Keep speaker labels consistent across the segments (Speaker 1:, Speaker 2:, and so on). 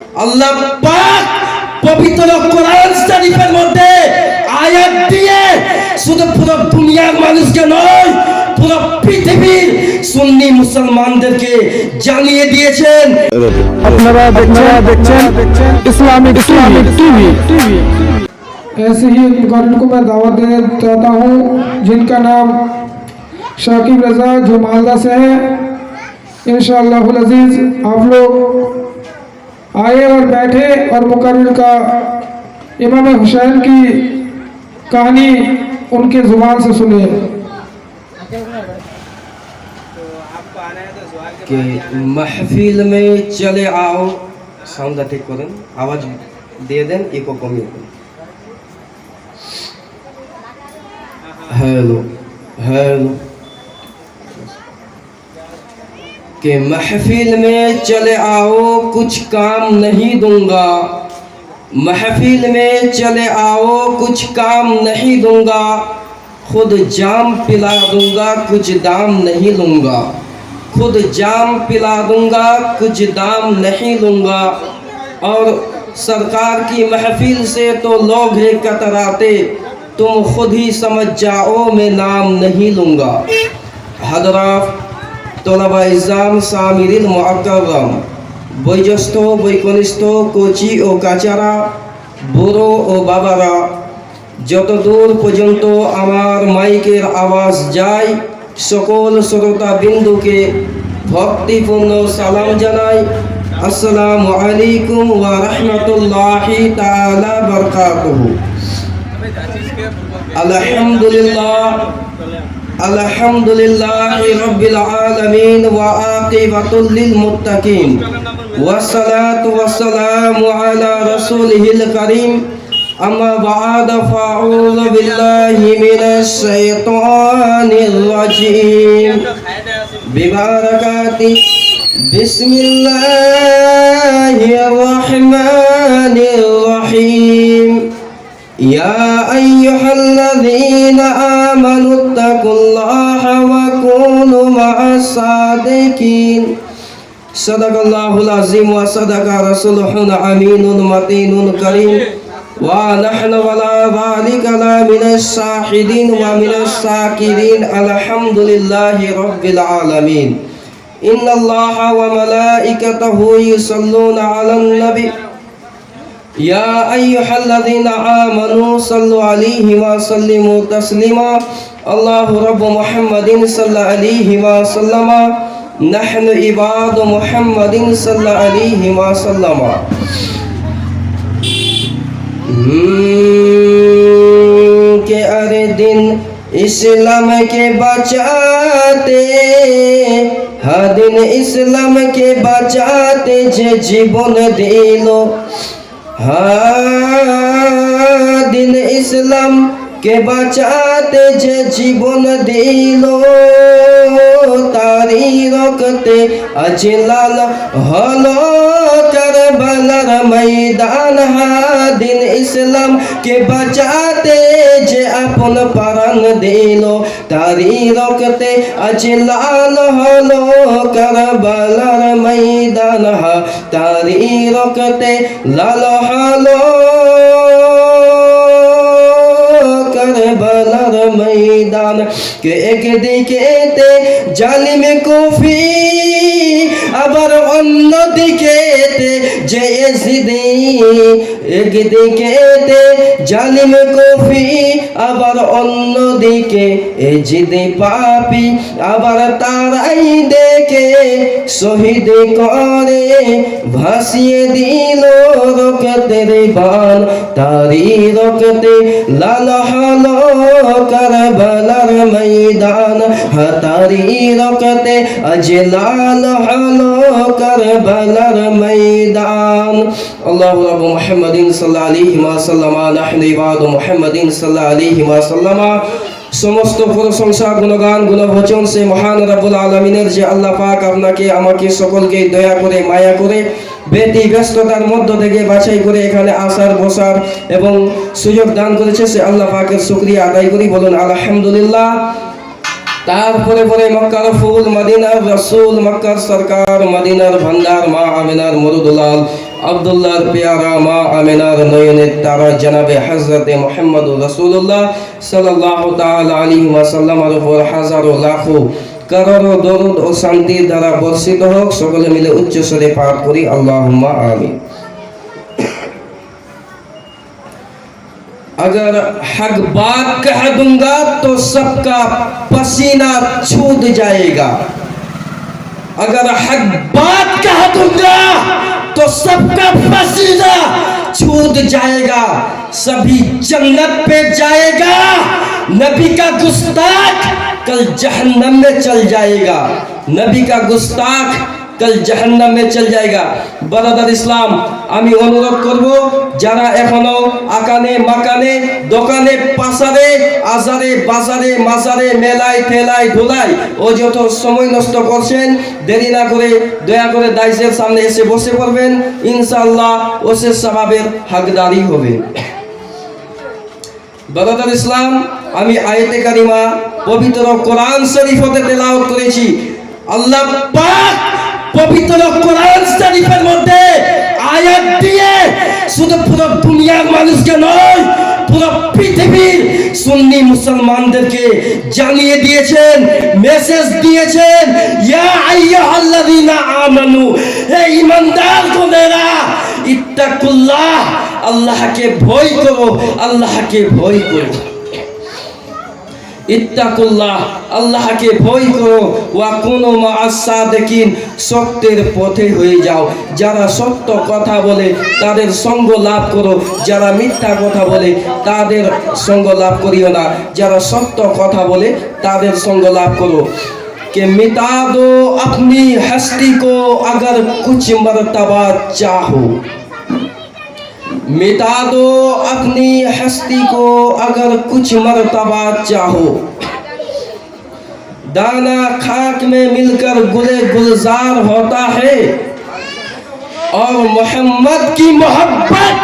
Speaker 1: আল্লাহ পাক পবিত্র কোরআন শরীফের মধ্যে আয়াত দিয়ে শুধু পুরো দুনিয়ার মানুষকে নয়, পুরো পৃথিবীর সুন্নি মুসলমানদেরকে জানিয়ে দিয়েছেন।
Speaker 2: আপনারা দেখছেন इस्लामिक टीवी।
Speaker 3: ऐसे ही एक मुकर्रर को मैं दावत देना चाहता हूँ जिनका नाम शाकिब रजा जो मालदा से है। इंशाअल्लाहुल अज़ीज़ आप लोग आए और बैठे और मुकर्रर का इमाम हुसैन की कहानी उनके ज़ुबान से सुने।
Speaker 1: कि महफिल में चले आओ, साउंड ठीक करें, आवाज दे दें, इको कमी हेलो हेलो कि महफिल में चले आओ कुछ काम नहीं दूंगा, महफिल में चले आओ कुछ काम नहीं दूंगा, खुद जाम पिला दूंगा कुछ दाम नहीं लूँगा, खुद जाम पिला दूंगा कुछ दाम नहीं लूँगा। और सरकार की महफिल से तो लोग हैं कतराते, तुम खुद ही समझ जाओ मैं नाम नहीं लूँगा। हजरात तलबा इज़ाम सामिरिल मुअक्करम, বয়োজ্যেষ্ঠ বৈকনিষ্ঠ কোচি ও কাচারা, বুড়ো ও বাবারা, যত দূর পর্যন্ত আমার মাইকের আওয়াজ যায় সকল শ্রোতা বিন্দুকে ভক্তিপূর্ণ সালাম জানাই। আসসালামু আলাইকুম ওয়া রাহমাতুল্লাহি তাআলা বারাকাতুহু। আলহামদুলিল্লাহ আলহামদুলিল্লাহি রাব্বিল আলামিন ওয়া আকিবাতুল লিল মুত্তাকিন ওয়া সালাতু ওয়া সালামু আলা রাসূলিহিল কারীম। أما بعد فأعوذ بالله من الشيطان الرجيم ببركات بسم الله الرحمن الرحيم يا أيها الذين آمنوا اتقوا الله وكونوا مع الصادقين صدق الله العظيم وصدق رسوله الأمين المتين الكريم ونحن ولا ذلك لا من الشاهدين ومن الشاكرين الحمد لله رب العالمين إن الله وملائكته يصلون على النبي يا أيها الذين آمنوا صلوا عليه وسلموا تسليما الله رب محمد صلى عليه وسلم نحن عباد محمد صلى عليه وسلم के अरे दिन इस्लाम के बचाते, हर दिन इस्लाम के बचाते जे जीवन दिलो, हर दिन इस्लाम के बचाते जे जीवन दिलो, तारी रखते अजलाल हलो करबलार मैदान, दिन इस्लाम के बचाते जे अपन प्राण दिलो, तारी रखते अजलाल हलो करबलार मैदान, तारी रखते लाल हलो करबलार मैदान के एक दिकेते জালিম কুফি আবার অন্য দিকেতে যে ইয়াজিদি, একদিকেতে জালিম কুফি আবার অন্য দিকে ইয়াজিদি পাপী, আবার তারাই দেখে শহীদ করে ভাসিয়ে দিল রক্তের বান, তারি রক্তে লাল হলো কারবালার ময়দান, তারি রক্তে अजलाल हलो करबलार मैदान। अल्लाहु रब्बु मुहम्मदिन सल्लल्लाहु अलैहि वसल्लम नहनु इबादु मुहम्मदिन सल्लल्लाहु अलैहि वसल्लम। समस्त प्रशंसा गुणगान गुणभजन से महान रब्बुल आलमीনের যে আল্লাহ পাক আপনাকে আমাকে সকলকে দয়া করে মায়া করে বেতি ব্যস্ততার মধ্য থেকে বাছাই করে এখানে আসার বসার এবং সুযোগ দান করেছে, সে আল্লাহ পাকের শুকরিয়া আদায় করি। বলুন আলহামদুলিল্লাহ। তারপরে পরে মক্কার ফুল, মদিনার রাসূল, মক্কার সরকার, মদিনার ভান্ডার, মা আমিনার মরুদুলাল আব্দুল্লাহর পেয়ারা মা আমিনার নয়নের তারা জনাবে হযরতে মুহাম্মদ রাসূলুল্লাহ সাল্লাল্লাহু তাআলা আলাইহি ওয়াসাল্লামের উপর হাজারো লাখো করোড়ো দরুদ ও শান্তির দ্বারা বর্ষিত হোক। সকলে মিলে উচ্চ স্বরে পাঠ করি আল্লাহুম্মা আমিন। अगर हक बात कह दूंगा तो सबका पसीना छूट जाएगा। अगर हक बात कह दूंगा तो सबका पसीना छूट जाएगा। सभी जन्नत पे जाएगा। नबी का गुस्ताख कल जहन्नम में चल जाएगा। नबी का गुस्ताख कल जहन्नम में चल जाएगा। बरादर इस्लाम আমি অনুরোধ করব যারা এখনো আকানে মাকানে দোকানে পাসারে আজারে বাজারে মাজারে মেলায় ঠেলায় ধুলায় ও যত সময় নষ্ট করছেন দেরি না করে দয়া করে দাইসের সামনে এসে বসে পড়বেন। ইনশাআল্লাহ ওসে সওয়াবের হকদারি হবে। বরাদর ইসলাম আমি আয়াতে কারিমা পবিত্র কোরআন শরীফ হতে তেলাওয়াত করেছি। আল্লাহ পাক পবিত্র কোরআন শরীফের মধ্যে আয়াত দিয়ে শুধু পুরো দুনিয়ার মানুষকে নয় পুরো পৃথিবীর সুন্নি মুসলমানদেরকে জানিয়ে দিয়েছেন, মেসেজ দিয়েছেন, ইয়া আইয়ুহাল্লাযীনা আমানু, হে ঈমানদার গোনেরা, ইত্তাকুল্লাহ, আল্লাহকে ভয় করো, আল্লাহকে ভয় করো। ইত্তাকুল্লাহ, আল্লাহকে ভয় করো। ওয়া কুনু মা'আস সাদিকিন, সত্যের পথে হয়ে যাও। যারা সত্য কথা বলে তাদের সঙ্গ লাভ করো, যারা মিথ্যা কথা বলে তাদের সঙ্গ লাভ করিও না। যারা সত্য কথা বলে তাদের সঙ্গ লাভ করো। कि मिटा दो अपनी हस्ती को अगर कुछ मर्तबा चाहो। मिटा दो अपनी हस्ती को अगर कुछ मर्तबा चाहो। दाना खाक में मिलकर गुले गुलजार होता है और मोहम्मद की मोहब्बत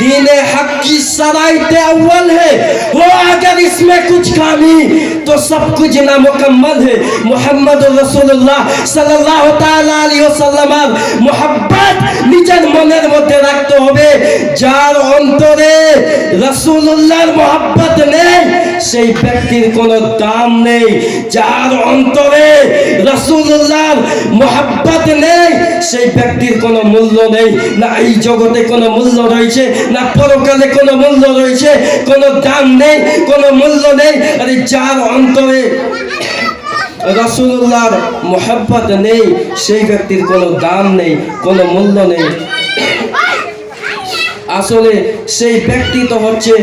Speaker 1: दीने हक की शराइते अव्वल है। वो अगर इसमें कुछ खामी तो सब कुछ नामुकम्मल है। मोहम्मद रसूलुल्लाह सल्लल्लाहु ताआला अलैहि वसल्लम मोहब्बत निजर মনের মধ্যে রাখতে হবে। যার অন্তরে রাসূলুল্লাহর মোহব্বত নেই সেই ব্যক্তির কোনো দাম নেই। যার অন্তরে রাসূলুল্লাহর মোহব্বত নেই সেই ব্যক্তির কোনো মূল্য নেই। না এই জগতে কোনো মূল্য রয়েছে না পরকালে কোনো মূল্য রয়েছে, কোনো দাম নেই, কোনো মূল্য নেই। আরে যার অন্তরে রাসূলুল্লাহর মোহব্বত নেই সেই ব্যক্তির কোনো দাম নেই, কোনো মূল্য নেই। আসলে সেই ব্যক্তি তো হচ্ছে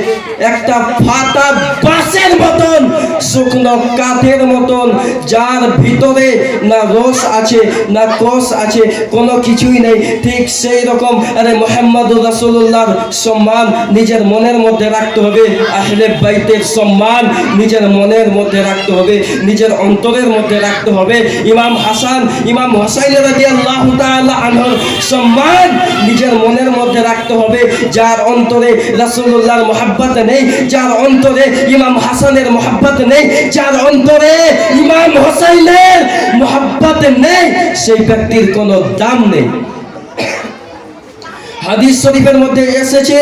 Speaker 1: একটা ফাটা বাঁশের মতন, শুকনো কাঠের মতন, যার ভিতরে না রস আছে না কষ আছে, কোনো কিছুই নেই। ঠিক সেই রকম আরে মুহাম্মদুর রাসূলুল্লাহর সম্মান নিজের মনের মধ্যে রাখতে হবে। আহলে বাইতের সম্মান নিজের মনের মধ্যে রাখতে হবে, নিজের অন্তরের মধ্যে রাখতে হবে। ইমাম হাসান ইমাম হুসাইন রাদিয়াল্লাহু তাআলা আনহুর সম্মান নিজের মনের মধ্যে রাখতে হবে। যার অন্তরে রাসূলুল্লাহর মোহাব্বত নেই, যার অন্তরে ইমাম হাসানের মোহাব্বত নেই, যার অন্তরে ইমাম হুসাইনের মোহাব্বত নেই সেই ব্যক্তির কোনো দাম নেই। হাদিস শরীফের মধ্যে এসেছে